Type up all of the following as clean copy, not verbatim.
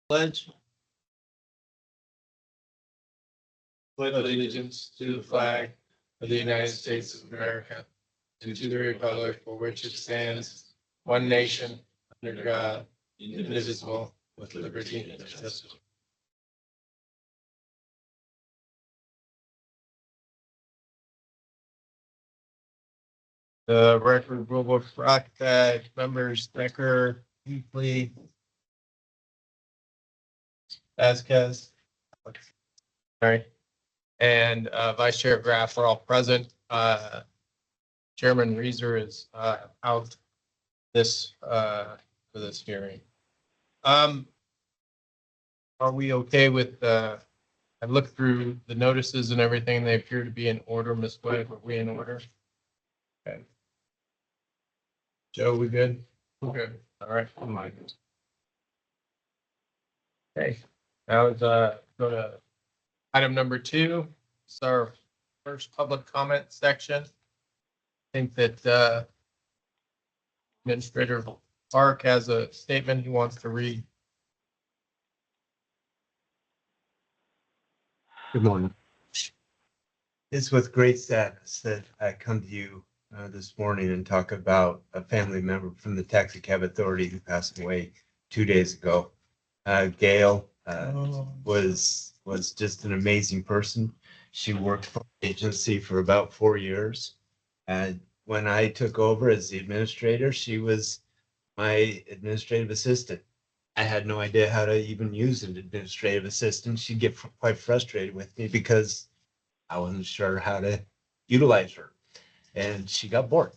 Pledge. Pledge allegiance to the flag of the United States of America and to the republic for which it stands, one nation, under God, indivisible, with liberty and justice. The record will reflect that members Becker, Heatley, Vasquez, sorry, and Vice Chair Graff are all present. Chairman Reeser is out for this hearing. Are we okay with I looked through the notices and everything. They appear to be in order. Ms. Webb, are we in order? Okay. Joe, we good? Okay. All right. Okay. Now let's go to item number 2. It's our first public comment section. I think that Administrator Park has a statement he wants to read. Good morning. It's with great sadness that I come to you this morning and talk about a family member from the Taxicab Authority who passed away 2 days ago. Gail was just an amazing person. She worked for the agency for about 4 years. And when I took over as the administrator, she was my administrative assistant. I had no idea how to even use an administrative assistant. She'd get quite frustrated with me because I wasn't sure how to utilize her, and she got bored.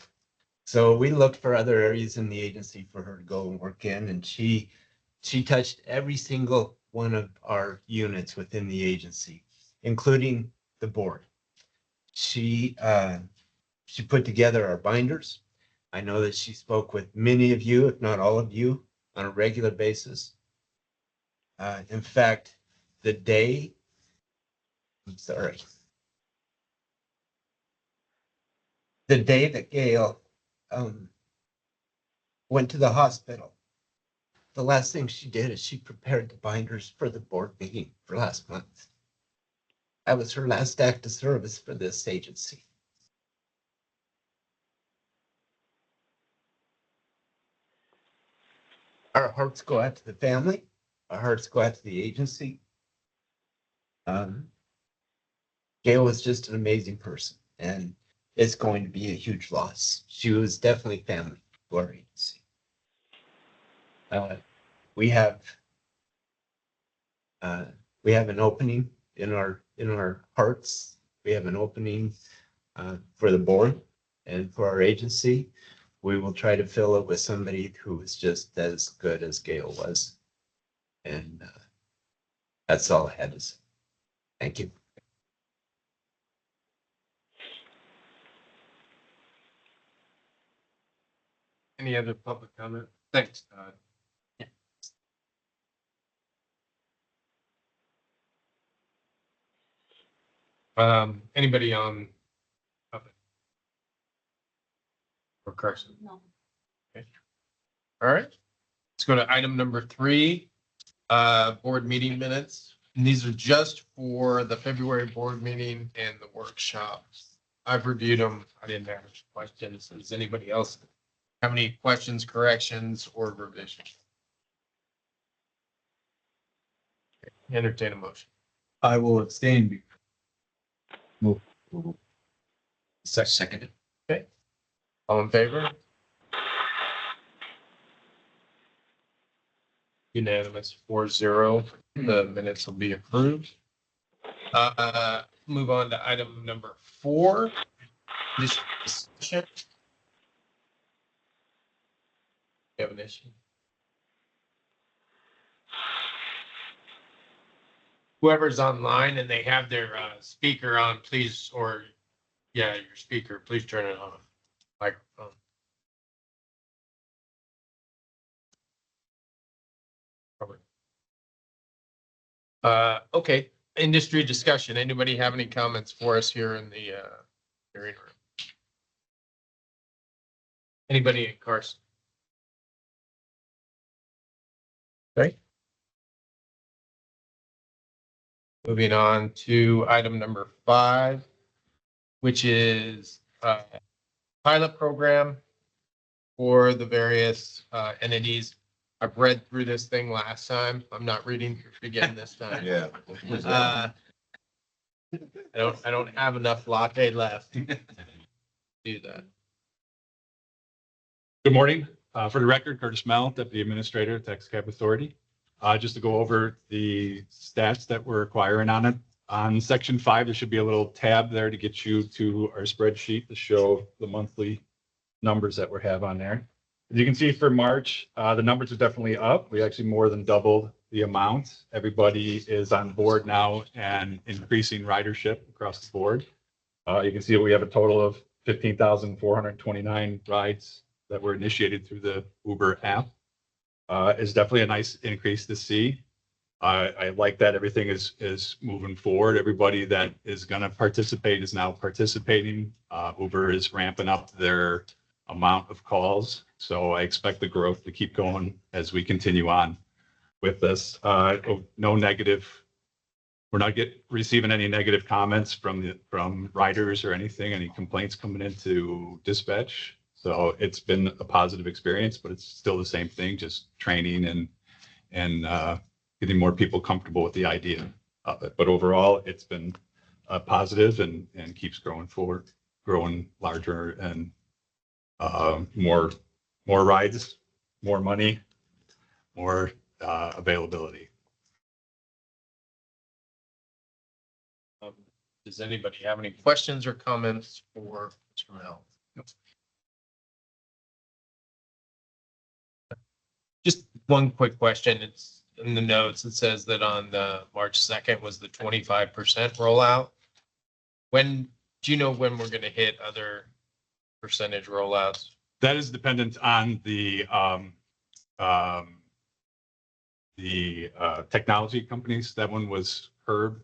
So we looked for other areas in the agency for her to go and work in, and she touched every single one of our units within the agency, including the board. She put together our binders. I know that she spoke with many of you, if not all of you, on a regular basis. In fact, the day that Gail went to the hospital, the last thing she did is she prepared the binders for the board meeting for last month. That was her last act of service for this agency. Our hearts go out to the family. Our hearts go out to the agency. Gail was just an amazing person, and it's going to be a huge loss. She was definitely family to our agency. We have an opening in our hearts. We have an opening for the board and for our agency. We will try to fill it with somebody who is just as good as Gail was. And that's all I had to say. Thank you. Any other public comment? Thanks, Todd. Anybody on public? Or Carson? No. Okay. All right. Let's go to item number 3, board meeting minutes. And these are just for the February board meeting and the workshops. I've reviewed them. I didn't have questions. Does anybody else have any questions, corrections, or revisions? Okay. Entertain a motion. I will abstain. Move. Seconded. Okay. All in favor? Unanimous 4-0. The minutes will be approved. Move on to item number 4. Discussion. You have an issue? Whoever's online and they have their speaker on, please, or your speaker, please turn it on. Microphone. Okay, industry discussion. Anybody have any comments for us here in the hearing room? Anybody in Carson? Okay. Moving on to item number 5, which is pilot program for the various entities. I've read through this thing last time. I'm not reading through it again this time. Yeah. I don't have enough latte left to do that. Good morning. For the record, Curtis Mell, Deputy Administrator, Taxicab Authority. Just to go over the stats that we're acquiring on it. On section 5, there should be a little tab there to get you to our spreadsheet to show the monthly numbers that we have on there. As you can see for March, the numbers are definitely up. We actually more than doubled the amount. Everybody is on board now and increasing ridership across the board. You can see we have a total of 15,429 rides that were initiated through the Uber app. Is definitely a nice increase to see. I like that everything is moving forward. Everybody that is going to participate is now participating. Uber is ramping up their amount of calls. So I expect the growth to keep going as we continue on with this. No negative. We're not receiving any negative comments from riders or anything, any complaints coming into dispatch. So it's been a positive experience, but it's still the same thing, just training and getting more people comfortable with the idea of it. But overall, it's been positive and keeps growing forward, growing larger and more rides, more money, more availability. Does anybody have any questions or comments for Mr. Mel? Just one quick question. It's in the notes. It says that on the March 2nd was the 25% rollout. When do you know when we're going to hit other percentage rollouts? That is dependent on the technology companies. That one was Curb.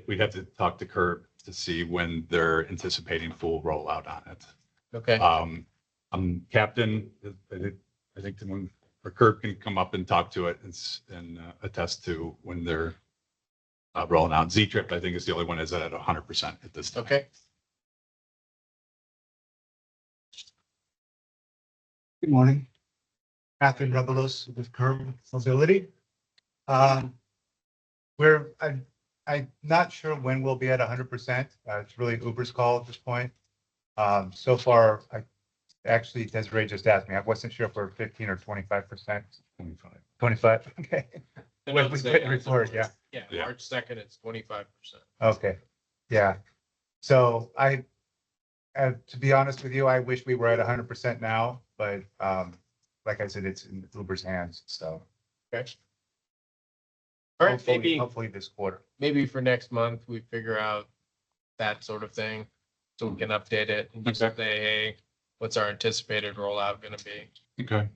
We'd have to talk to Curb to see when they're anticipating full rollout on it. Okay. Captain, I think when or Curb can come up and talk to it and attest to when they're rolling out. Z-Trip, I think, is the only one that's at 100% at this time. Okay. Good morning. Catherine Rebelos with Curb Mobility. I'm not sure when we'll be at 100%. It's really Uber's call at this point. So far, actually, Desiree just asked me. I wasn't sure if we're 15 or 25%. 25. 25, okay. The When notes we say put the as of report, yeah. Yeah, March 2nd, it's 25%. Okay, yeah. So to be honest with you, I wish we were at 100% now, but like I said, it's in Uber's hands, so. Okay. All right, Hopefully this quarter. maybe for next month, we figure out that sort of thing. So we can update it and just say, hey, what's our anticipated rollout going to be? Okay.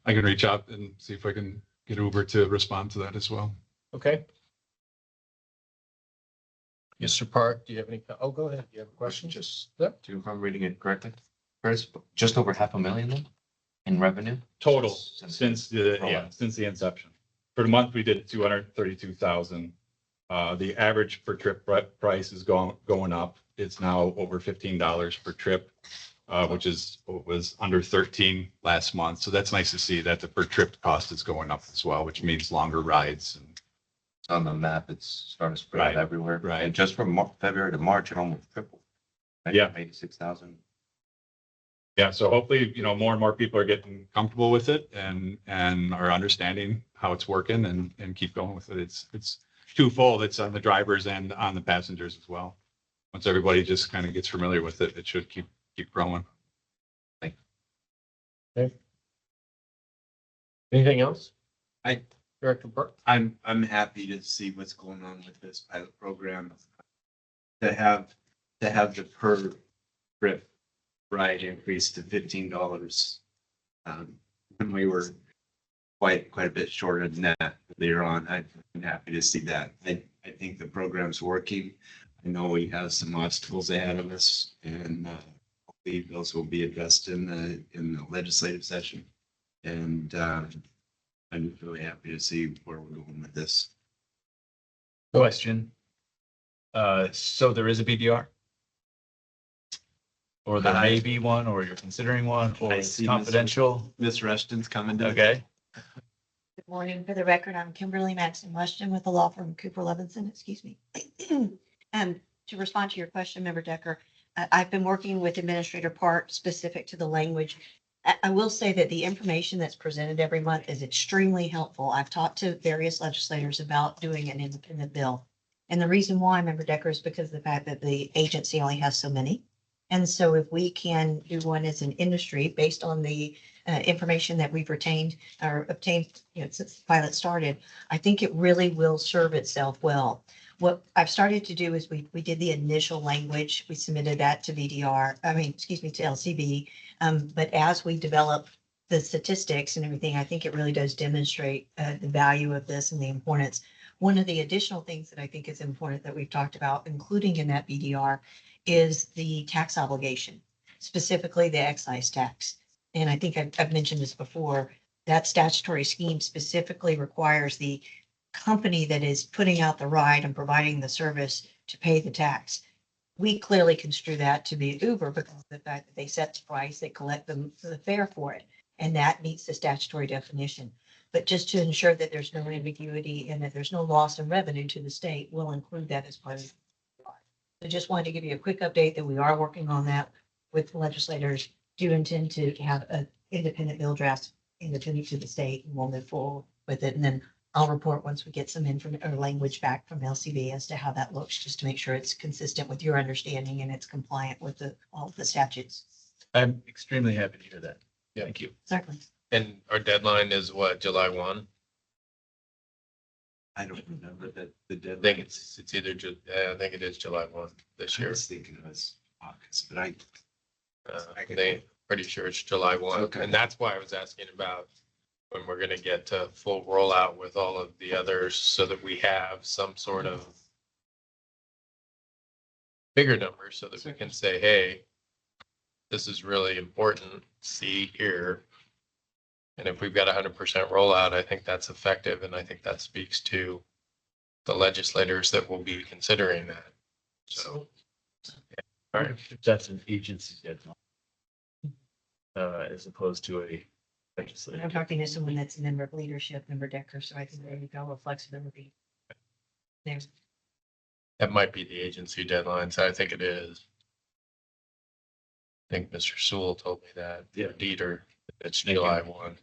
I can reach out and see if I can get Uber to respond to that as well. Okay. Mr. Park, do you have any? Oh, go ahead. Do you have a question? Just, Yep. if I'm reading it correctly, Chris, just over 500,000 then in revenue? Total Since since the inception. For the month, we did 232,000. The average per trip price is going up. It's now over $15 per trip, which was under 13 last month. So that's nice to see that the per trip cost is going up as well, which means longer rides. And on the map, it's starting to spread Right, everywhere. right. And just from February to March, it almost tripled. Right? Yeah. 86,000. yeah, so hopefully, more and more people are getting comfortable with it and are understanding how it's working and keep going with it. It's twofold. It's on the drivers and on the passengers as well. Once everybody just kind of gets familiar with it, it should keep growing. Anything else? I- Director Burke? I'm happy to see what's going on with this pilot program. To have the per trip ride increase to $15. When we were quite a bit shorter than that later on, I'm happy to see that. I think the program's working. I know we have some obstacles ahead of us, and hopefully those will be addressed in the legislative session. And I'm really happy to see where we're going with this. Question. So there is a BDR? Or there may be one, or you're considering one, or I it's see Mr. confidential? Miss Rushton's coming down. Okay, Good morning. For the record, I'm Kimberly Maxon Rushton with the law firm Cooper Levinson, excuse me. To respond to your question, Member Decker, I've been working with Administrator Park specific to the language. I will say that the information that's presented every month is extremely helpful. I've talked to various legislators about doing an independent bill. And the reason why, Member Decker, is because of the fact that the agency only has so many. And so if we can do one as an industry based on the information that we've retained or obtained, since the pilot started, I think it really will serve itself well. What I've started to do is we did the initial language. We submitted that to VDR, to LCB. But as we develop the statistics and everything, I think it really does demonstrate the value of this and the importance. One of the additional things that I think is important that we've talked about, including in that VDR, is the tax obligation, specifically the excise tax. And I think I've mentioned this before, that statutory scheme specifically requires the company that is putting out the ride and providing the service to pay the tax. We clearly construe that to be Uber because of the fact that they set the price, they collect the fare for it, and that meets the statutory definition. But just to ensure that there's no ambiguity and that there's no loss in revenue to the state, we'll include that as part of. I just wanted to give you a quick update that we are working on that with legislators. Do intend to have an independent bill draft independent to the state, and we'll move forward with it. And then I'll report once we get some information or language back from LCB as to how that looks, just to make sure it's consistent with your understanding and it's compliant with all of the statutes. I'm extremely happy to hear that. Yeah. Thank you. Certainly. And our deadline is what, July 1? I don't remember that the I deadline. think it's either, I think it is July 1 this I year. was thinking it was August, but I can- They pretty sure it's July 1. Okay. And that's why I was asking about when we're going to get to full rollout with all of the others so that we have some sort of bigger number so that we can say, hey, this is really important. See here. And if we've got 100% rollout, I think that's effective. And I think that speaks to the legislators that will be considering that. So, all right. That's an agency deadline. As opposed to a And I'm legislative. talking to someone that's a member of leadership, Member Decker, so I think there you go, a flexibility. There's That might be the agency deadlines. I think it is. I think Mr. Sewell told me that. Yeah. Dieter, it's Thank you. July 1.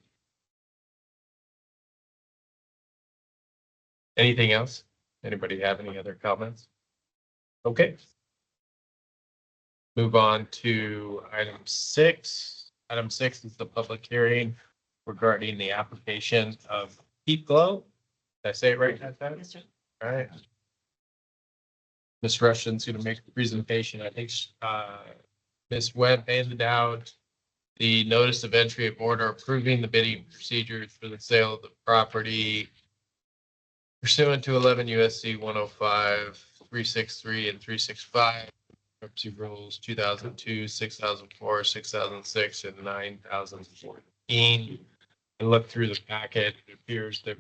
Anything else? Anybody have any other comments? Okay. Move on to item 6. Item 6 is the public hearing regarding the application of Heat Glow. Did I say it right that time? Yes, sir. All right. Ms. Rushton's going to make the presentation. I think Ms. Webb handed out the notice of entry of order approving the bidding procedures for the sale of the property pursuant to 11 USC 105, 363, and 365, bankruptcy rules 2002, 6004, 6006, and 9014. I looked through the packet. It appears that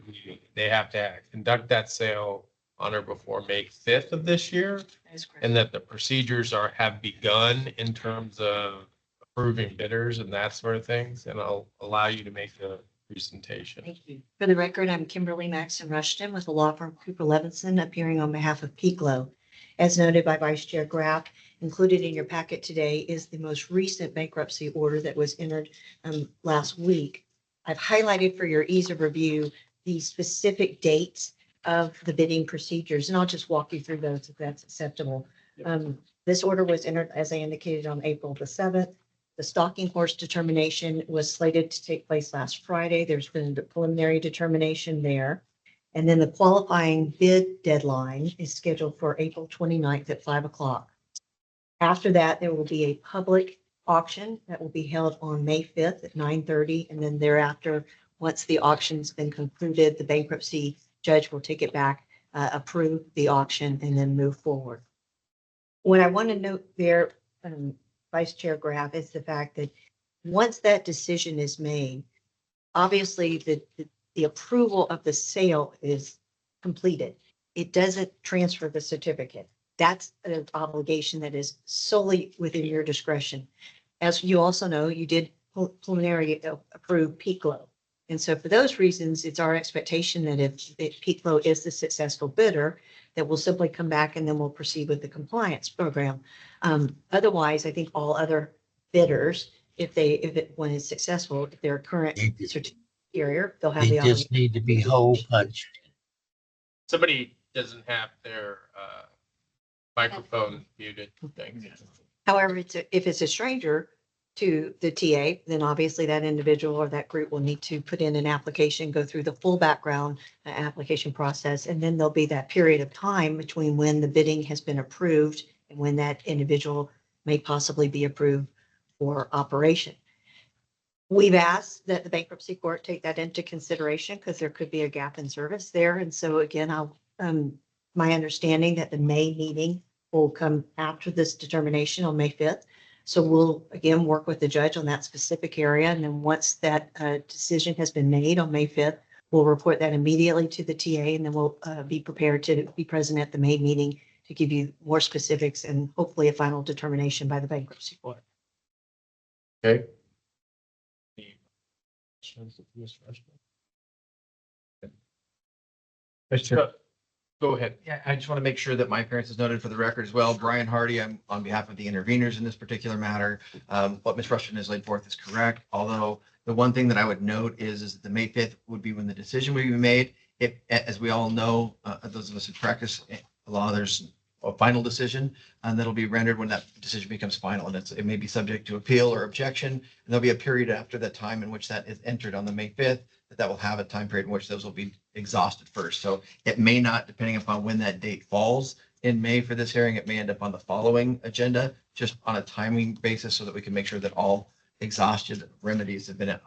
they have to conduct that sale on or before May 5th of this year, That is correct. and that the procedures have begun in terms of approving bidders and that sort of things. And I'll allow you to make the presentation. Thank you. For the record, I'm Kimberly Maxon Rushton with the law firm Cooper Levinson, appearing on behalf of Peaklow. As noted by Vice Chair Graff, included in your packet today is the most recent bankruptcy order that was entered last week. I've highlighted for your ease of review the specific dates of the bidding procedures, and I'll just walk you through those if that's acceptable. This order was entered, as I indicated, on April the 7th. The stalking horse determination was slated to take place last Friday. There's been a preliminary determination there. And then the qualifying bid deadline is scheduled for April 29th at 5 o'clock. After that, there will be a public auction that will be held on May 5th at 9:30. And then thereafter, once the auction's been concluded, the bankruptcy judge will take it back, approve the auction, and then move forward. What I want to note there, Vice Chair Graff, is the fact that once that decision is made, obviously the approval of the sale is completed. it doesn't transfer the certificate. That's an obligation that is solely within your discretion. As you also know, you did preliminary approve Peak Low. And so for those reasons, it's our expectation that if Peak Low is the successful bidder, that we'll simply come back and then we'll proceed with the compliance program. Otherwise, I think all other bidders, when it's successful, if they're a current certificate carrier, they'll have They the just obligation. need to be hole punched. Somebody doesn't have their microphone muted. Thanks. However, if it's a stranger to the TA, then obviously that individual or that group will need to put in an application, go through the full background application process, and then there'll be that period of time between when the bidding has been approved and when that individual may possibly be approved for operation. We've asked that the bankruptcy court take that into consideration because there could be a gap in service there. And so again, my understanding that the May meeting will come after this determination on May 5th. So we'll again work with the judge on that specific area. And then once that decision has been made on May 5th, we'll report that immediately to the TA, and then we'll be prepared to be present at the May meeting to give you more specifics and hopefully a final determination by the bankruptcy court. Okay. Go ahead. Yeah, I just want to make sure that my appearance is noted for the record as well. Brian Hardy, I'm on behalf of the interveners in this particular matter. What Ms. Rushton has laid forth is correct, although the one thing that I would note is that the May 5th would be when the decision would be made. If, as we all know, those of us who practice law, there's a final decision and that'll be rendered when that decision becomes final, and it may be subject to appeal or objection. And there'll be a period after that time in which that is entered on the May 5th, that will have a time period in which those will be exhausted first. So it may not, depending upon when that date falls in May for this hearing, it may end up on the following agenda, just on a timing basis so that we can make sure that all exhausted remedies have been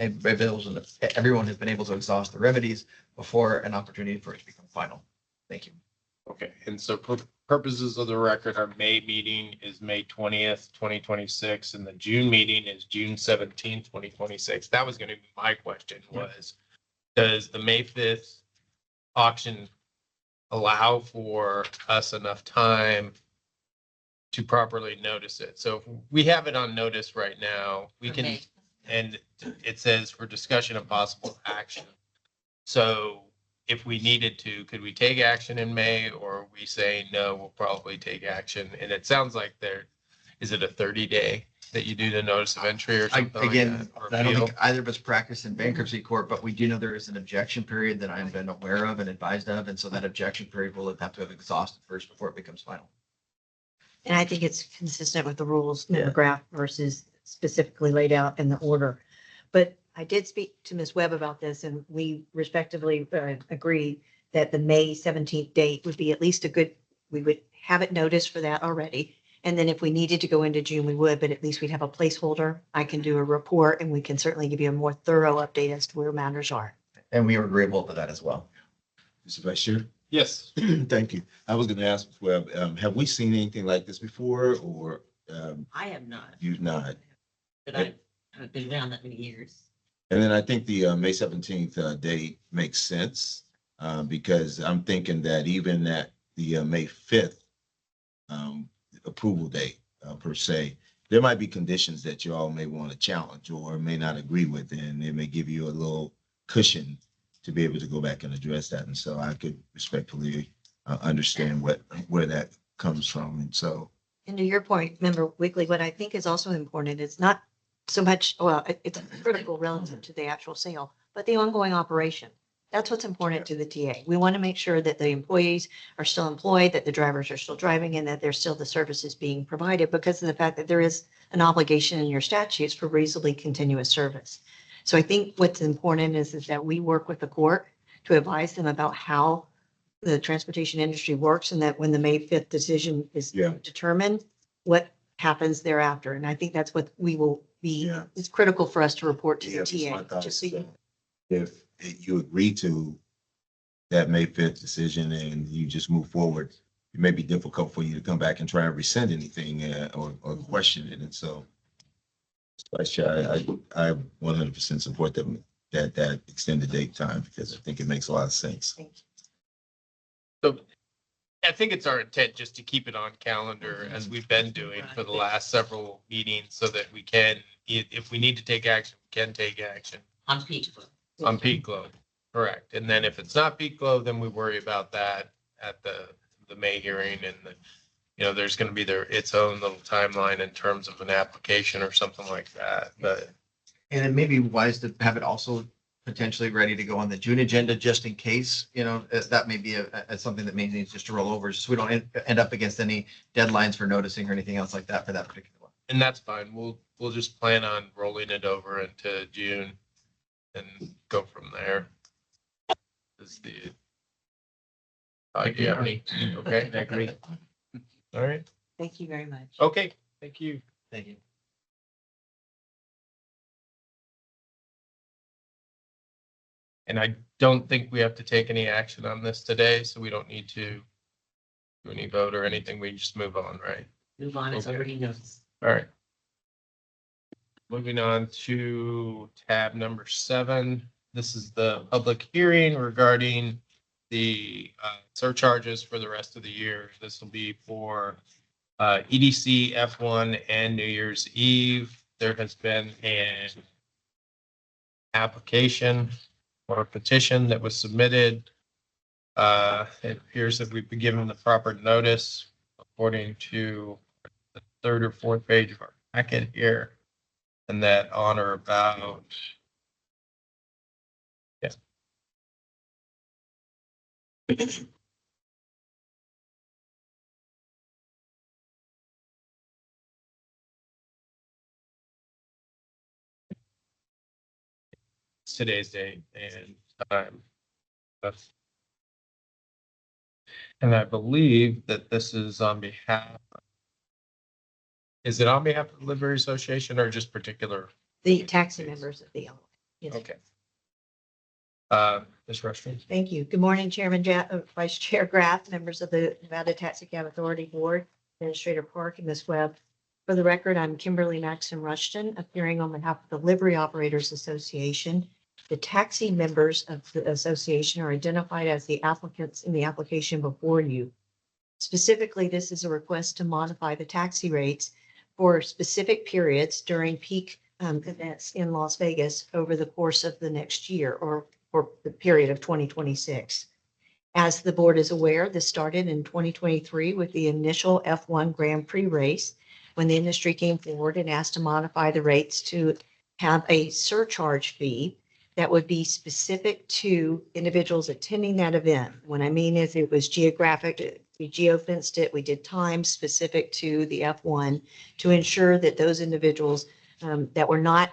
available and everyone has been able to exhaust the remedies before an opportunity for it to become final. Thank you. Okay, and so for purposes of the record, our May meeting is May 20th, 2026, and the June meeting is June 17th, 2026. That was going to be my question was, does the May 5th auction allow for us enough time to properly notice it? So if we have it on notice right now, we can, and it says for discussion of possible action. So if we needed to, could we take action in May, or are we saying, no, we'll probably take action? And it sounds like is it a 30-day that you do the notice of entry or something Again, like that? Or I don't appeal? think either of us practice in bankruptcy court, but we do know there is an objection period that I've been aware of and advised of. And so that objection period will have to have exhausted first before it becomes final. And I think it's consistent with the rules, Member Graff, versus specifically laid out in the order. But I did speak to Ms. Webb about this, and we respectively agreed that the May 17th date would be at least we would have it noticed for that already. And then if we needed to go into June, we would, but at least we'd have a placeholder. I can do a report, and we can certainly give you a more thorough update as to where matters are. And we are agreeable to that as well. Mr. Vice Chair? Yes. Thank you. I was going to ask, Ms. Webb, have we seen anything like this before, or I have not, you've not? but I haven't been around that many years. And then I think the May 17th date makes sense because I'm thinking that even at the May 5th approval date per se, there might be conditions that you all may want to challenge or may not agree with, and it may give you a little cushion to be able to go back and address that. And so I could respectfully understand where that comes from. And so. And to your point, Member Wiggly, what I think is also important is not so much, well, it's critical relative to the actual sale, but the ongoing operation. That's what's important to the TA. We want to make sure that the employees are still employed, that the drivers are still driving, and that there's still the services being provided because of the fact that there is an obligation in your statutes for reasonably continuous service. So I think what's important is that we work with the court to advise them about how the transportation industry works, and that when the May 5th decision is determined, what happens thereafter. And I think that's what we will be, it's critical for us to report to the TA. Just so you If you agree to that May 5th decision and you just move forward, it may be difficult for you to come back and try and rescind anything or question it. And so, Vice Chair, I 100% support that extended date time because I think it makes a lot of sense. So I think it's our intent just to keep it on calendar as we've been doing for the last several meetings so that we can, if we need to take action, we can take action On peak. on peak load. Correct. And then if it's not peak load, then we worry about that at the May hearing and there's going to be its own little timeline in terms of an application or something like that. But And it may be wise to have it also potentially ready to go on the June agenda, just in case, that may be something that may need just to roll over, so we don't end up against any deadlines for noticing or anything else like that for that particular one. and that's fine. We'll just plan on rolling it over into June and go from there. Is the idea. Okay, I agree. all right. Thank you very much. Okay, thank you. Thank you. And I don't think we have to take any action on this today, so we don't need to do any vote or anything. We just move on, right? Move on, it's Okay. already noticed. All right. Moving on to tab number 7. This is the public hearing regarding the surcharges for the rest of the year. This will be for EDC, F1, and New Year's Eve. There has been an application or a petition that was submitted. It appears that we've been given the proper notice according to the 3rd or 4th page of our packet here. And that on or about, yes. It's today's date and time. That's. And I believe that this is on behalf. Is it on behalf of the Livery Association or just particular? The taxi members of the. Yes. Okay. Ms. Rushton? Thank you. Good morning, Chairman, Vice Chair Graff, members of the Nevada Taxicab Authority Board, Administrator Park, and Ms. Webb. For the record, I'm Kimberly Maxim Rushton, appearing on behalf of the Livery Operators Association. The taxi members of the association are identified as the applicants in the application before you. Specifically, this is a request to modify the taxi rates for specific periods during peak events in Las Vegas over the course of the next year or for the period of 2026. As the board is aware, this started in 2023 with the initial F1 Grand Prix race, when the industry came forward and asked to modify the rates to have a surcharge fee that would be specific to individuals attending that event. What I mean is it was geographic, we geofenced it, we did times specific to the F1 to ensure that those individuals that were not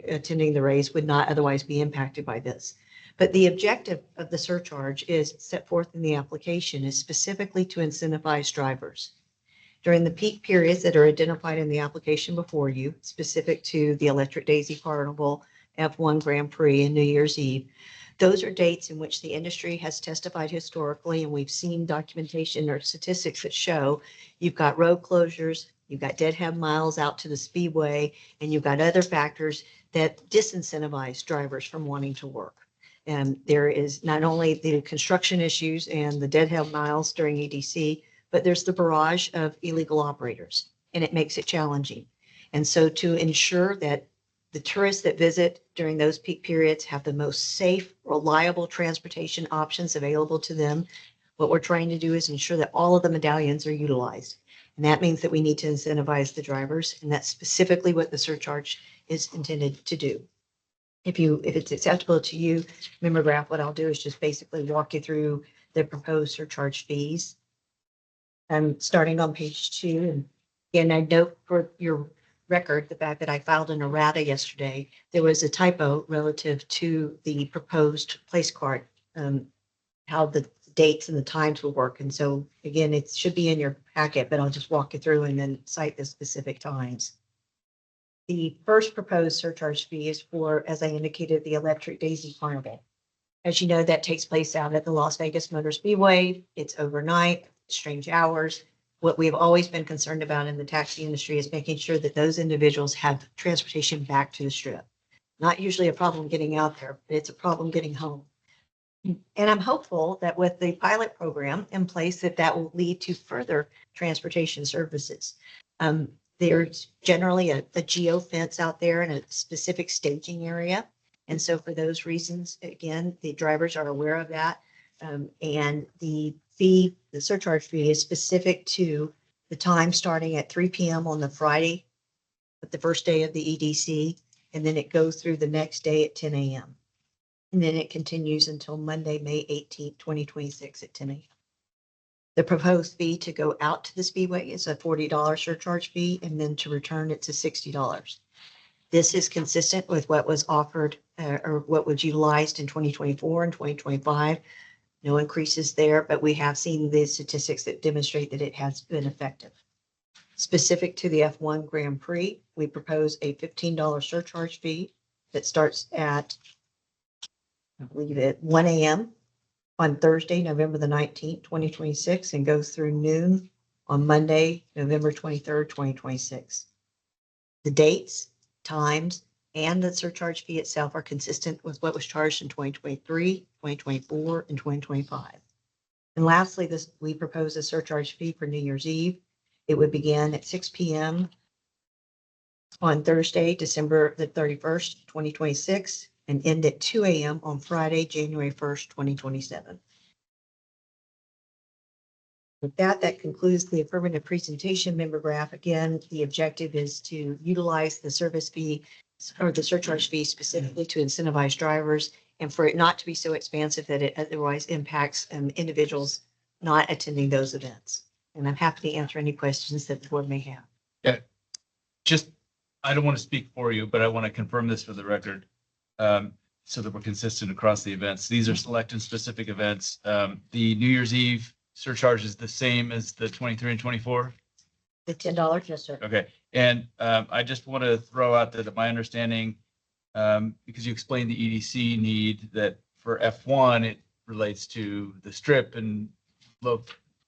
attending the race would not otherwise be impacted by this. But the objective of the surcharge is set forth in the application is specifically to incentivize drivers. During the peak periods that are identified in the application before you, specific to the Electric Daisy Carnival, F1 Grand Prix, and New Year's Eve, those are dates in which the industry has testified historically, and we've seen documentation or statistics that show you've got road closures, you've got deadhead miles out to the speedway, and you've got other factors that disincentivize drivers from wanting to work. And there is not only the construction issues and the deadhead miles during EDC, but there's the barrage of illegal operators, and it makes it challenging. And so to ensure that the tourists that visit during those peak periods have the most safe, reliable transportation options available to them, what we're trying to do is ensure that all of the medallions are utilized. And that means that we need to incentivize the drivers, and that's specifically what the surcharge is intended to do. If it's acceptable to you, Member Graff, what I'll do is just basically walk you through the proposed surcharge fees. Starting on page 2, and again, I note for your record, the fact that I filed an errata yesterday, there was a typo relative to the proposed place card, how the dates and the times will work. And so again, it should be in your packet, but I'll just walk you through and then cite the specific times. The first proposed surcharge fee is for, as I indicated, the Electric Daisy Carnival. As you know, that takes place out at the Las Vegas Motor Speedway. It's overnight, strange hours. What we've always been concerned about in the taxi industry is making sure that those individuals have transportation back to the strip. Not usually a problem getting out there, but it's a problem getting home. And I'm hopeful that with the pilot program in place, that will lead to further transportation services. There's generally a geo fence out there in a specific staging area. And so for those reasons, again, the drivers are aware of that. And the fee, the surcharge fee is specific to the time starting at 3 p.m. on the Friday, but the first day of the EDC, and then it goes through the next day at 10 a.m. And then it continues until Monday, May 18th, 2026 at 10 a.m. The proposed fee to go out to the Speedway is a $40 surcharge fee, and then to return it's a $60. This is consistent with what was offered or what was utilized in 2024 and 2025. No increases there, but we have seen the statistics that demonstrate that it has been effective. Specific to the F1 Grand Prix, we propose a $15 surcharge fee that starts at, I believe, at 1 a.m. on Thursday, November the 19th, 2026, and goes through noon on Monday, November 23rd, 2026. The dates, times, and the surcharge fee itself are consistent with what was charged in 2023, 2024, and 2025. And lastly, we propose a surcharge fee for New Year's Eve. It would begin at 6 p.m. on Thursday, December the 31st, 2026, and end at 2 a.m. on Friday, January 1st, 2027. With that, that concludes the affirmative presentation. Member Graff, again, the objective is to utilize the service fee or the surcharge fee specifically to incentivize drivers and for it not to be so expansive that it otherwise impacts individuals not attending those events. And I'm happy to answer any questions that the board may have. Yeah, just, I don't want to speak for you, but I want to confirm this for the record. So that we're consistent across the events. These are select and specific events. The New Year's Eve surcharge is the same as the 23 and 24? The $10, yes, sir. Okay, and I just want to throw out that my understanding, because you explained the EDC need, that for F1, it relates to the strip and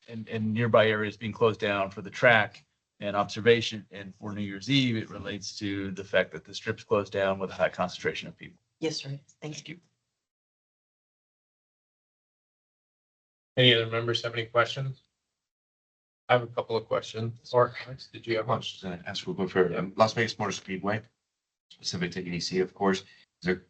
and nearby areas being closed down for the track and observation. And for New Year's Eve, it relates to the fact that the strip's closed down with a high concentration of people. Yes, sir. Thank you. Any other members have any questions? I have a couple of questions. Or Alex, did you have I one? was just gonna ask real quick for Las Vegas Motor Speedway, specific to EDC, of course. Is there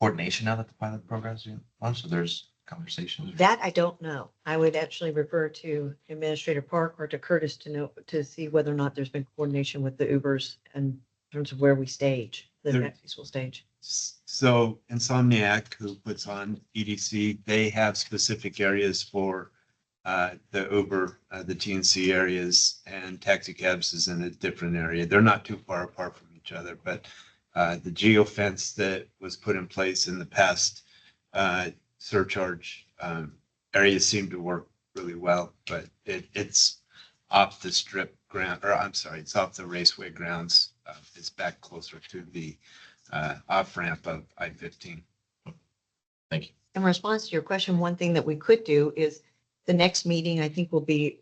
coordination now that the pilot program's being launched? So there's conversations? That I don't know. I would actually refer to Administrator Park or to Curtis to know, to see whether or not there's been coordination with the Ubers in terms of where we stage, the There- next will stage. So Insomniac, who puts on EDC, they have specific areas for the Uber, the TNC areas, and Taxicabs is in a different area. They're not too far apart from each other, but the geo fence that was put in place in the past surcharge areas seem to work really well, but it's off the strip ground, or I'm sorry, it's off the raceway grounds. It's back closer to the off ramp of I-15. Thank you. In response to your question, one thing that we could do is the next meeting, I think will be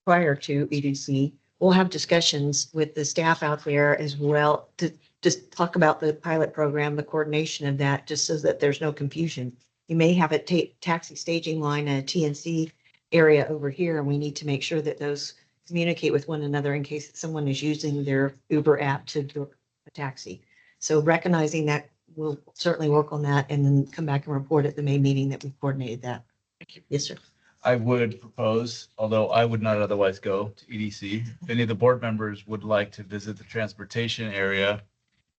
prior to EDC. We'll have discussions with the staff out there as well to just talk about the pilot program, the coordination of that, just so that there's no confusion. You may have a taxi staging line and a TNC area over here, and we need to make sure that those communicate with one another in case someone is using their Uber app to book a taxi. So recognizing that, we'll certainly work on that and then come back and report at the May meeting that we coordinated that. Thank you. Yes, sir. I would propose, although I would not otherwise go to EDC, if any of the board members would like to visit the transportation area,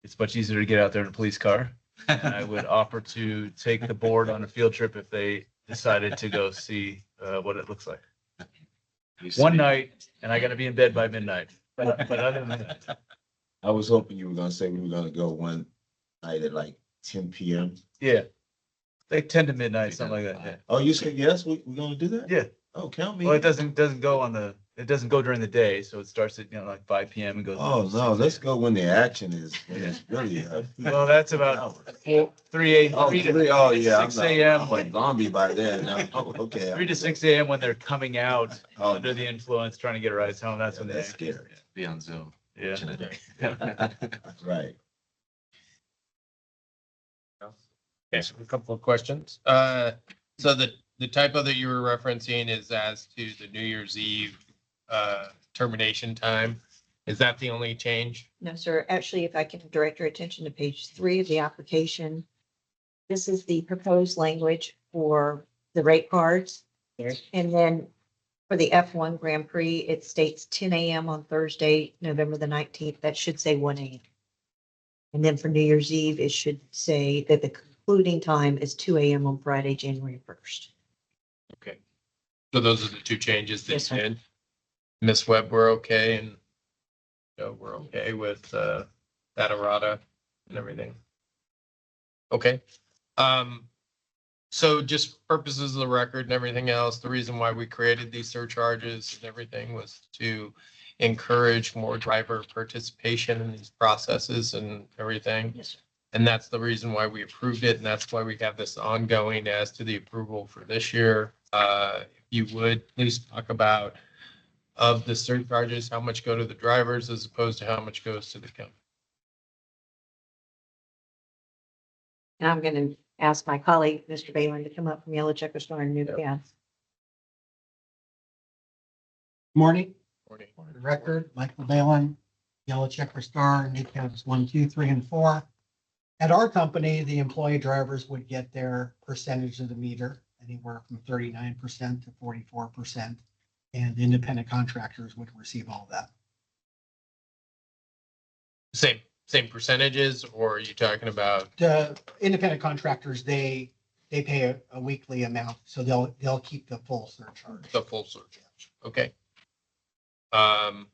it's much easier to get out there in a police car. And I would offer to take the board on a field trip if they decided to go see what it looks like. One night, and I got to be in bed by midnight. But other than that, I was hoping you were gonna say we were gonna go one night at like 10 p.m. yeah, like 10 to midnight, something like that. Yeah. Oh, you said yes, we're gonna do that? Yeah. Oh, count me. Well, it doesn't go it doesn't go during the day, so it starts at like 5 p.m. and goes. Oh, until no, 6 let's go when the action is, when it's really. Well, that's about 3 Oh, yeah. I'm 6 not- a.m. I'm like zombie by then. Oh, okay. 3 to 6 a.m. when they're coming out Oh, under the influence, trying to get rides home. That's when they. That's scary. Be on Zoom. Yeah. watching it. Right. Okay, so a couple of questions. So the typo that you were referencing is as to the New Year's Eve termination time. Is that the only change? No, sir. Actually, if I can direct your attention to page 3 of the application. This is the proposed language for the rate cards. Yes. And then for the F1 Grand Prix, it states 10 a.m. on Thursday, November the 19th. That should say 1 a.m. And then for New Year's Eve, it should say that the concluding time is 2 a.m. on Friday, January 1st. Okay. So those are the two changes that Yes, you sir. did. Miss Webb, we're okay, and we're okay with that errata and everything. Okay. So just purposes of the record and everything else, the reason why we created these surcharges and everything was to encourage more driver participation in these processes and everything. Yes, sir. And that's the reason why we approved it, and that's why we have this ongoing as to the approval for this year. If you would, please talk about of the surcharges, how much go to the drivers as opposed to how much goes to the company. And I'm going to ask my colleague, Mr. Balin, to come up from Yellow Checker Store in New Yep. Path. Morning, Morning. for the record, Michael Balin, Yellow Checker Star, new cabs 1, 2, 3, and 4. At our company, the employee drivers would get their percentage of the meter, anywhere from 39% to 44%. And independent contractors would receive all of that. Same percentages, or are you talking about? The independent contractors, they pay a weekly amount, so they'll keep the full surcharge. The full surcharge, okay. And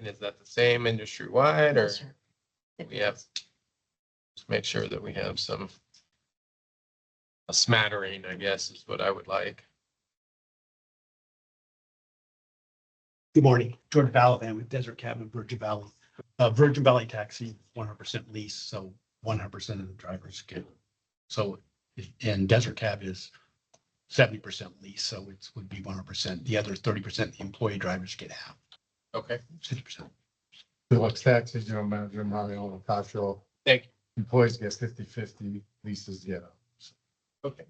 is that the same industry wide, or Yes, sir. we have, just make sure that we have a smattering, I guess, is what I would like. Good morning, Jordan Balavan with Desert Cab in Virgin Valley. Virgin Valley Taxi, 100% lease, so 100% of the drivers get. So, and Desert Cab is 70% lease, so it would be 100%. The other 30%, the employee drivers get half, Okay, 60%. Phillips Taxi, General Manager Mario Castro. thank you. Employees get 50/50, leases, yeah. Okay,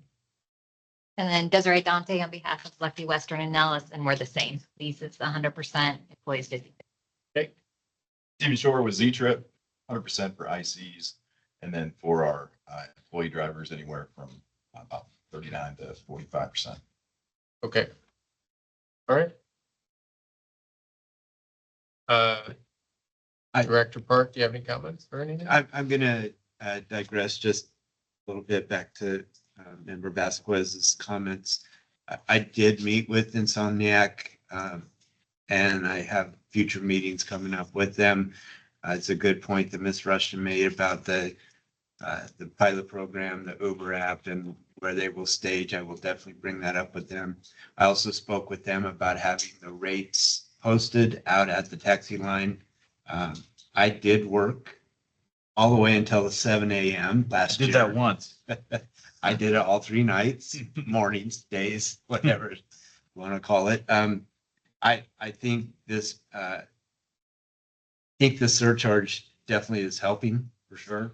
And then Desiree Dante on behalf of Lucky Western and Nellis, and we're the same. Leases 100%, employees 50. Steven Shore with Z-Trip, 100% for ICs. And then for our employee drivers, anywhere from about 39 to 45%. okay. All right. Director Park, do you have any comments or anything? I'm gonna digress just a little bit back to Member Vasquez's comments. I did meet with Insomniac, and I have future meetings coming up with them. It's a good point that Ms. Rushton made about the pilot program, the Uber app, and where they will stage. I will definitely bring that up with them. I also spoke with them about having the rates posted out at the taxi line. I did work all the way until the 7 a.m. last year. Did that once. I did it all 3 nights, mornings, days, whatever you want to call it. I think this, the surcharge definitely is helping for sure.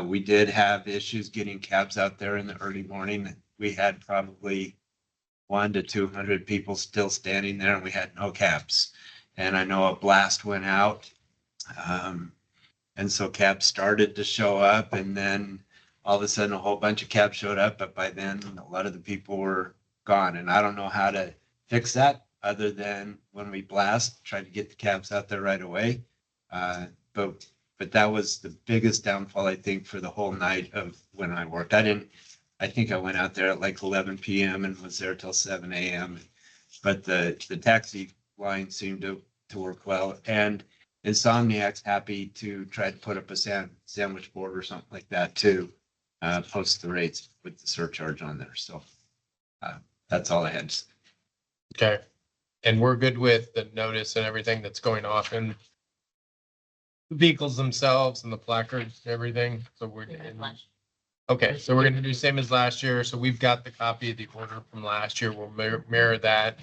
We did have issues getting cabs out there in the early morning. We had probably 100 to 200 people still standing there, and we had no cabs. And I know a blast went out. And so cabs started to show up, and then all of a sudden a whole bunch of cabs showed up, but by then a lot of the people were gone. And I don't know how to fix that other than when we blast, try to get the cabs out there right away. But that was the biggest downfall, I think, for the whole night of when I worked. I think I went out there at like 11 p.m. and was there till 7 a.m. But the taxi line seemed to work well. And Insomniac's happy to try to put up a sandwich board or something like that to post the rates with the surcharge on there. So that's all I had to say. Okay. And we're good with the notice and everything that's going off in the vehicles themselves and the placards and everything. So we're okay. So we're going to do the same as last year. So we've got the copy of the order from last year. We'll mirror that.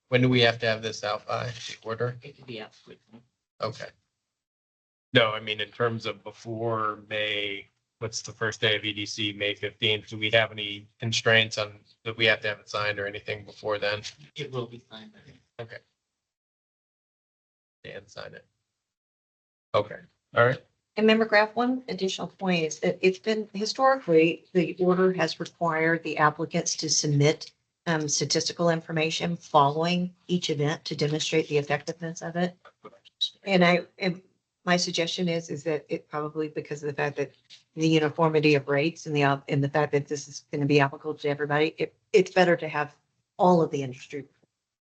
When do we have to have this out by the order? It could be out quickly. Okay. No, I mean, in terms of before May what's the first day of EDC, May 15th? Do we have any constraints on that we have to have it signed or anything before then? It will be signed. Okay. Dan sign it. Okay, all right. And member Graf, one additional point is that it's been historically, the order has required the applicants to submit statistical information following each event to demonstrate the effectiveness of it. And my suggestion is that it probably, because of the fact that the uniformity of rates and the fact that this is going to be applicable to everybody, it's better to have all of the industry.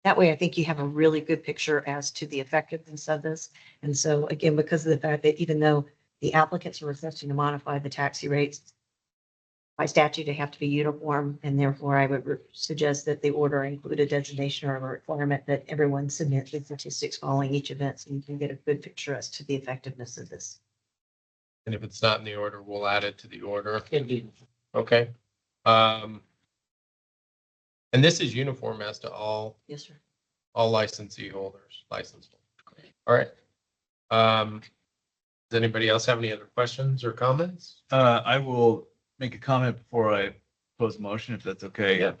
That way, I think you have a really good picture as to the effectiveness of this. And so again, because of the fact that even though the applicants are requesting to modify the taxi rates, by statute, they have to be uniform, and therefore I would suggest that the order include a designation or a requirement that everyone submit the statistics following each event, so you can get a good picture as to the effectiveness of this. And if it's not in the order, we'll add it to the order. Indeed. Okay. And this is uniform as to all Yes, sir. licensee holders, licensed. All right. Does anybody else have any other questions or comments? I will make a comment before I pose a motion, if that's okay. Yeah.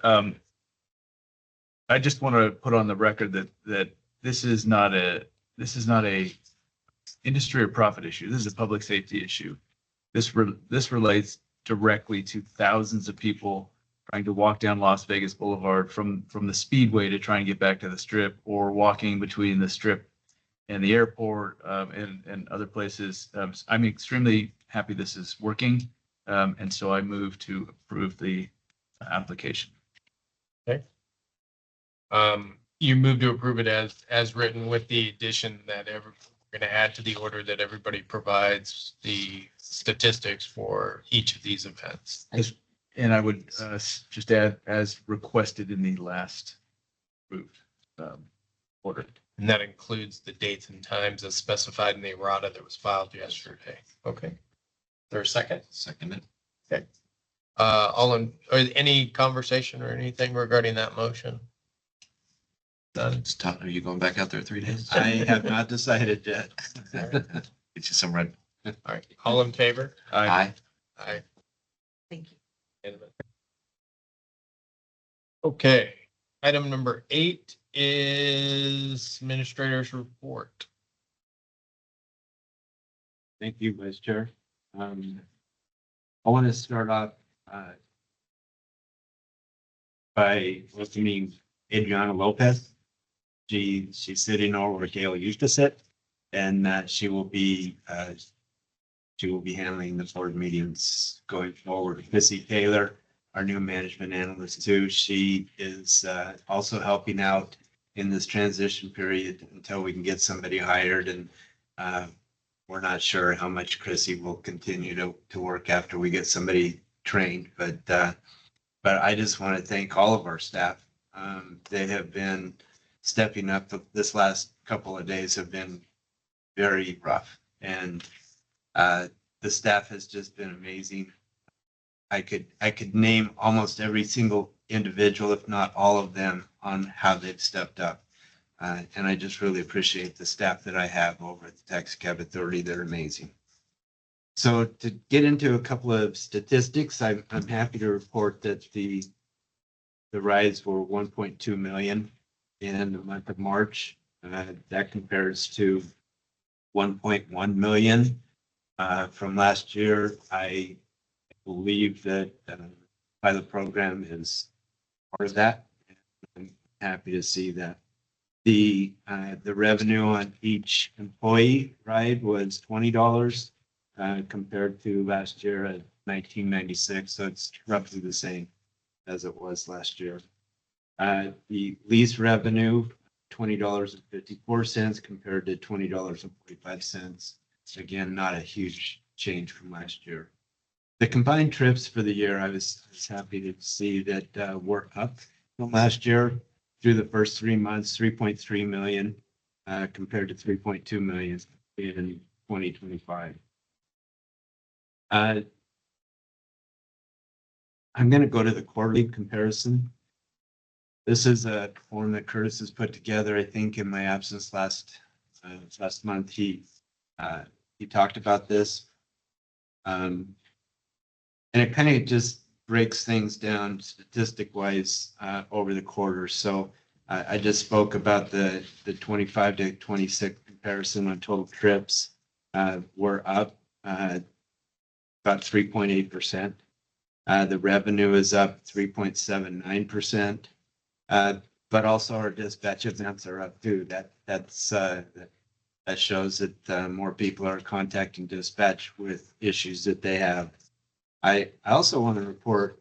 I just want to put on the record that this is not a industry or profit issue. This is a public safety issue. This relates directly to thousands of people trying to walk down Las Vegas Boulevard from the Speedway to try and get back to the Strip, or walking between the Strip and the airport and other places. I'm extremely happy this is working. And so I move to approve the application. Okay. You move to approve it as written with the addition that we're going to add to the order that everybody provides the statistics for each of these events. And I would just add, as requested in the last approved order. And that includes the dates and times as specified in the errata that was filed yesterday. Okay. Is there a second? Second it. Okay. Or any conversation or anything regarding that motion? None. It's tough. Are you going back out there 3 days? I have not decided yet. Get you some red. All right. All in favor? Aye. Aye. Thank you. Okay. Item number 8 is administrator's report. Thank you, Vice Chair. I want to start off by welcoming Adriana Lopez. She's sitting over where Gail used to sit, and she will be handling the board meetings going forward. Missy Taylor, our new management analyst too. She is also helping out in this transition period until we can get somebody hired, and we're not sure how much Chrissy will continue to work after we get somebody trained, but I just want to thank all of our staff. They have been stepping up. This last couple of days have been very rough, and the staff has just been amazing. I could name almost every single individual, if not all of them, on how they've stepped up. And I just really appreciate the staff that I have over at the Taxicab Authority. They're amazing. So to get into a couple of statistics, I'm happy to report that the rides were 1.2 million in the month of March. That compares to 1.1 million from last year. I believe that pilot program is part of that. I'm happy to see that. The revenue on each employee ride was $20 compared to last year at $19.96. So it's roughly the same as it was last year. The lease revenue, $20.54 compared to $20.45. Again, not a huge change from last year. The combined trips for the year, I was happy to see that we're up from last year through the first 3 months, 3.3 million compared to 3.2 million in 2025. I'm going to go to the quarterly comparison. This is a form that Curtis has put together, I think, in my absence last month. He talked about this. And it kind of just breaks things down statistic wise over the quarter. So I just spoke about the 25 to 26 comparison on total trips. We're up about 3.8%. The revenue is up 3.79%. But also our dispatch events are up too. That shows that more people are contacting dispatch with issues that they have. I also want to report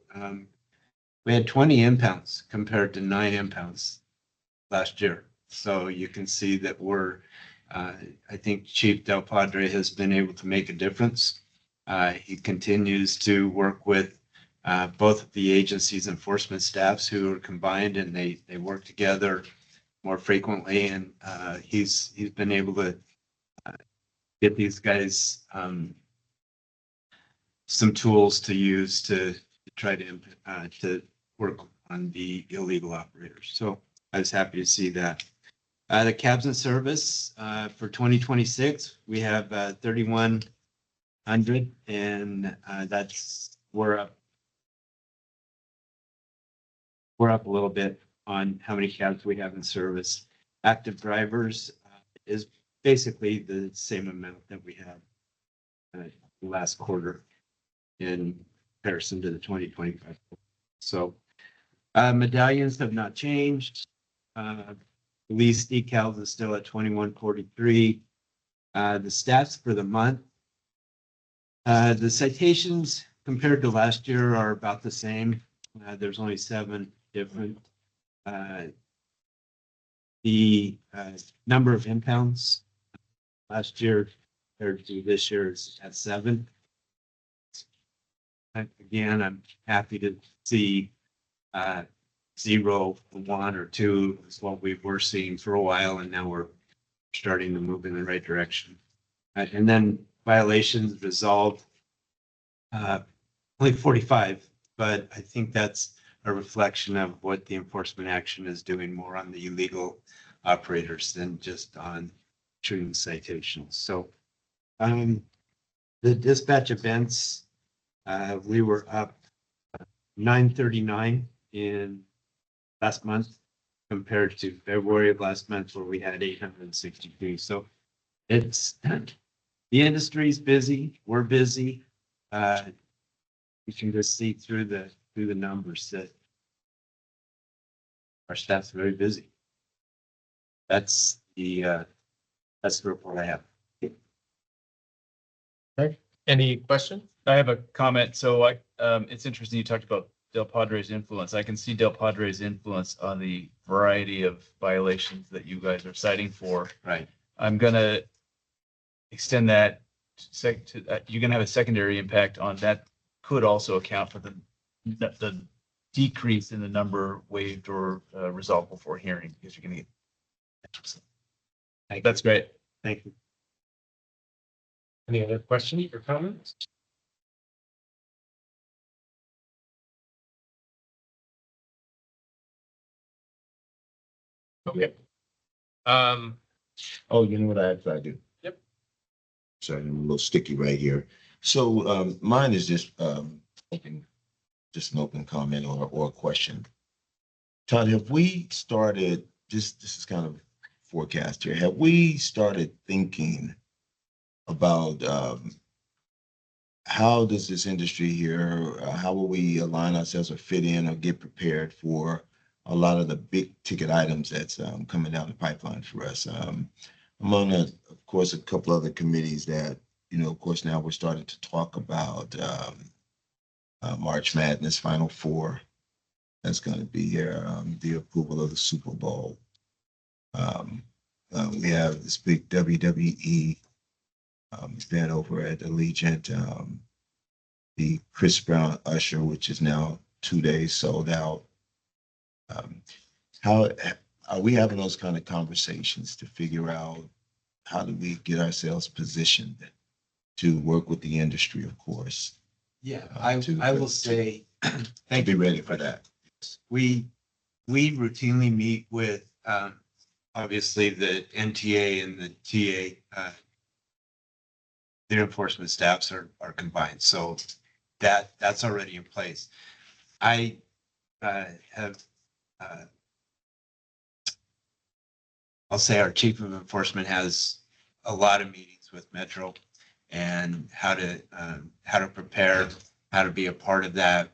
we had 20 impounds compared to 9 impounds last year. So you can see that I think Chief Del Padre has been able to make a difference. He continues to work with both of the agency's enforcement staffs who are combined, and they work together more frequently. And he's been able to get these guys some tools to use to try to work on the illegal operators. So I was happy to see that. The cabs in service for 2026, we have 3,100, and we're up a little bit on how many cabs we have in service. Active drivers is basically the same amount that we had last quarter in comparison to the 2025. So medallions have not changed. Lease decals is still at 2143. The stats for the month, the citations compared to last year are about the same. There's only 7 different. The number of impounds last year compared to this year is at 7. Again, I'm happy to see 0, 1, or 2 is what we were seeing for a while, and now we're starting to move in the right direction. And then violations resolved only 45, but I think that's a reflection of what the enforcement action is doing more on the illegal operators than just on issuing citations. So the dispatch events, we were up 939 in last month compared to February of last month where we had 863. So it's the industry's busy. We're busy. You can just see through the numbers that our staff's very busy. That's the report I have. Okay. Any questions? I have a comment. So it's interesting you talked about Del Padre's influence. I can see Del Padre's influence on the variety of violations that you guys are citing for. Right. I'm gonna extend that you're gonna have a secondary impact on that. Could also account for the decrease in the number waived or resolved before hearing, because you're gonna get. That's great. Thank you. Any other questions or comments? Okay. Oh, you know what I do? Yep. Sorry, I'm a little sticky right here. So mine is just an open comment or a question. Todd, have we started, this is kind of forecast here, have we started thinking about how does this industry here, how will we align ourselves or fit in or get prepared for a lot of the big ticket items that's coming down the pipeline for us? Among, of course, a couple other committees that, of course, now we're starting to talk about March Madness Final Four. That's going to be here, the approval of the Super Bowl. We have this big WWE event over at Allegiant, the Chris Brown Usher, which is now 2 days sold out. How are we having those kind of conversations to figure out how do we get ourselves positioned to work with the industry, of course? Yeah, I will say, Thank you. Be ready for that. We routinely meet with obviously the NTA and the TA. Their enforcement staffs are combined. So that's already in place. I have, I'll say our chief of enforcement has a lot of meetings with Metro and how to prepare, how to be a part of that,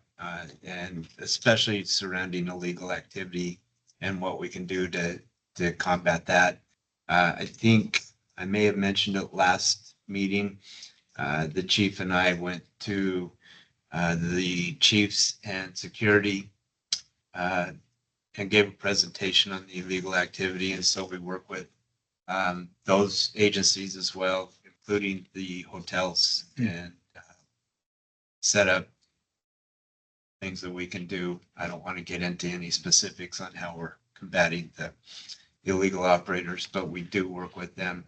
and especially surrounding illegal activity and what we can do to combat that. I think I may have mentioned it last meeting. The chief and I went to the chiefs and security and gave a presentation on the illegal activity. And so we work with those agencies as well, including the hotels, and set up things that we can do. I don't want to get into any specifics on how we're combating the illegal operators, but we do work with them.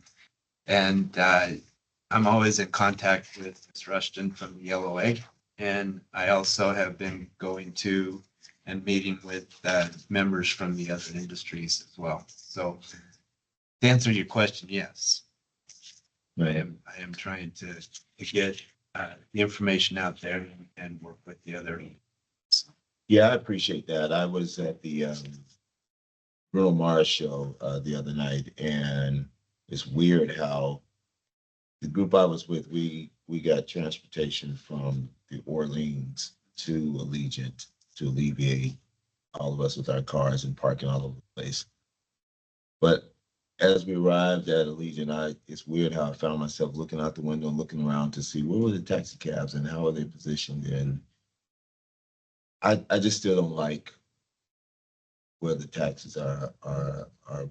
And I'm always in contact with Ms. Rushton from the Yellow Egg. And I also have been going to and meeting with members from the other industries as well. So to answer your question, yes, I am trying to get the information out there and work with the other. Yeah, I appreciate that. I was at the Bruno Mars show the other night, and it's weird how the group I was with, we got transportation from the Orleans to Allegiant to alleviate all of us with our cars and parking all over the place. But as we arrived at Allegiant, it's weird how I found myself looking out the window and looking around to see where were the taxi cabs and how are they positioned. And I just still don't like where the taxis are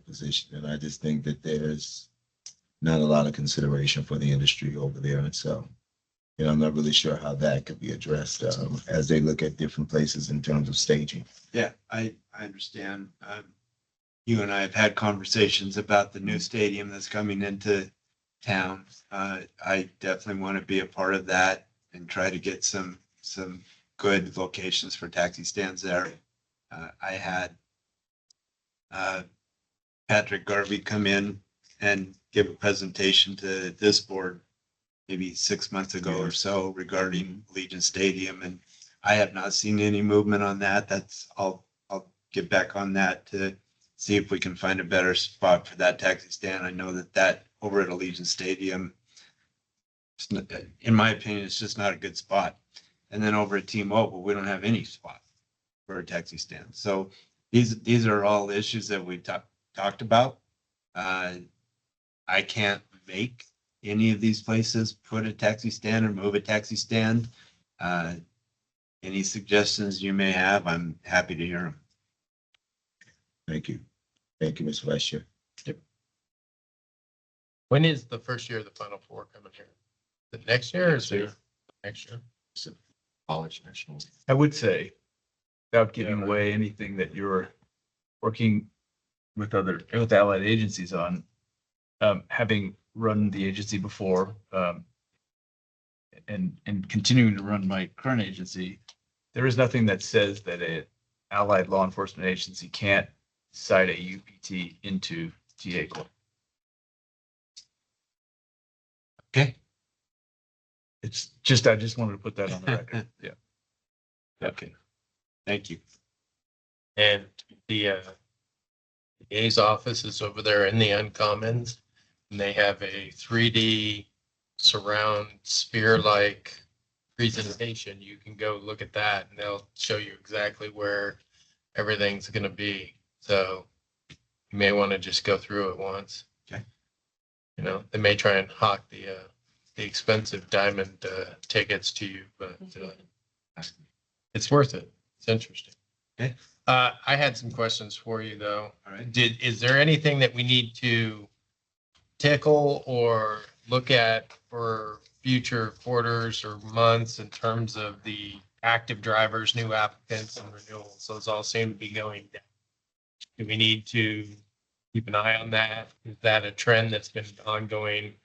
positioned. And I just think that there's not a lot of consideration for the industry over there. And so, I'm not really sure how that could be addressed as they look at different places in terms of staging. Yeah, I understand. You and I have had conversations about the new stadium that's coming into town. I definitely want to be a part of that and try to get some good locations for taxi stands there. I had Patrick Garvey come in and give a presentation to this board maybe 6 months ago or so regarding Legion Stadium, and I have not seen any movement on that. I'll get back on that to see if we can find a better spot for that taxi stand. I know that over at Allegiant Stadium, in my opinion, it's just not a good spot. And then over at T-Mobile, we don't have any spot for a taxi stand. So these are all issues that we talked about. I can't make any of these places put a taxi stand or move a taxi stand. Any suggestions you may have, I'm happy to hear them. Thank you. Thank you, Mr. Vice Chair. When is the first year of the Final Four coming here? The next year or is it next year? College national. I would say, without giving away anything that you're working with allied agencies on, having run the agency before, and continuing to run my current agency, there is nothing that says that an allied law enforcement agency can't cite a UPT into TA court. Okay. It's just, I just wanted to put that on the record. Yeah. Okay. Thank you. And the DA's office is over there in the Uncommons, and they have a 3D surround sphere-like presentation. You can go look at that, and they'll show you exactly where everything's going to be. So you may want to just go through it once. Okay. They may try and hawk the expensive diamond tickets to you, but it's worth it. It's interesting. Okay. I had some questions for you though. All right. Is there anything that we need to tickle or look at for future quarters or months in terms of the active drivers, new applicants and renewals? Those all seem to be going down. Do we need to keep an eye on that? Is that a trend that's been ongoing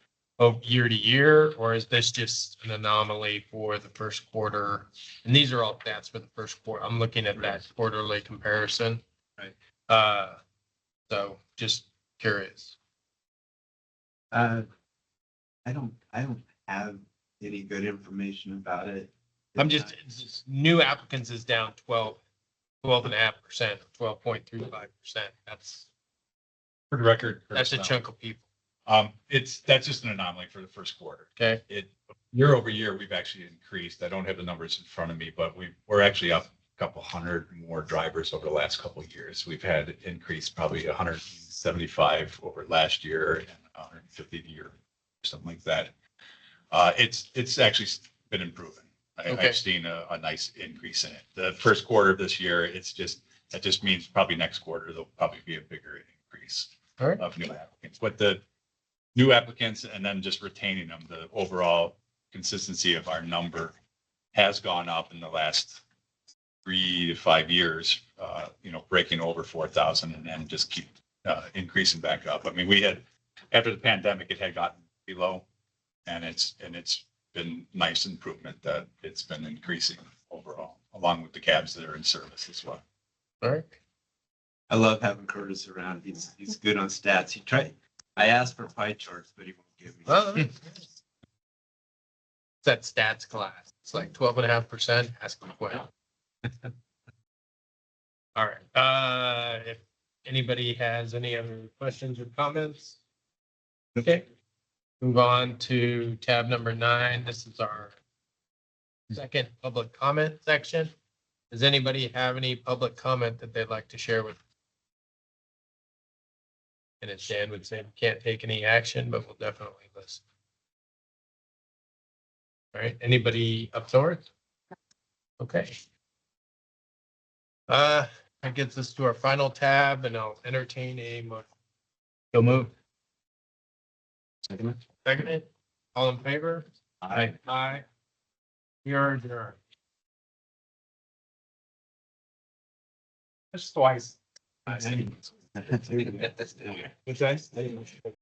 year to year, or is this just an anomaly for the first quarter? And these are all stats for the first quarter. I'm looking at that quarterly comparison. Right. So just curious. I don't have any good information about it. I'm just, new applicants is down 12.5%, 12.35%. For the record. That's a Curtis chunk of people. That's just an anomaly for the first quarter. Okay. Year over year, we've actually increased. I don't have the numbers in front of me, but we're actually up a couple hundred more drivers over the last couple of years. We've had increased probably 175 over last year and 150 a year, something like that. It's actually been improving. Okay. I've seen a nice increase in it. The first quarter of this year, that just means probably next quarter, there'll probably be a bigger increase All right. of new applicants. But the new applicants and then just retaining them, the overall consistency of our number has gone up in the last 3 to 5 years, breaking over 4,000 and then just keep increasing back up. I mean, we had, after the pandemic, it had gotten below, and it's been nice improvement that it's been increasing overall, along with the cabs that are in service as well. All right. I love having Curtis around. He's good on stats. I asked for pie charts, but he won't give me. Well, it's that stats class. It's like 12.5%. Ask him well. All right. If anybody has any other questions or comments? Okay. Move on to tab number 9. This is our second public comment section. Does anybody have any public comment that they'd like to share with? And as Dan would say, we can't take any action, but we'll definitely listen. All right, anybody up north? Okay. That gets us to our final tab, and I'll entertain a motion. So move. Seconded, all in favor? Aye. Aye. You're adjourned. That's twice. That's- What's that?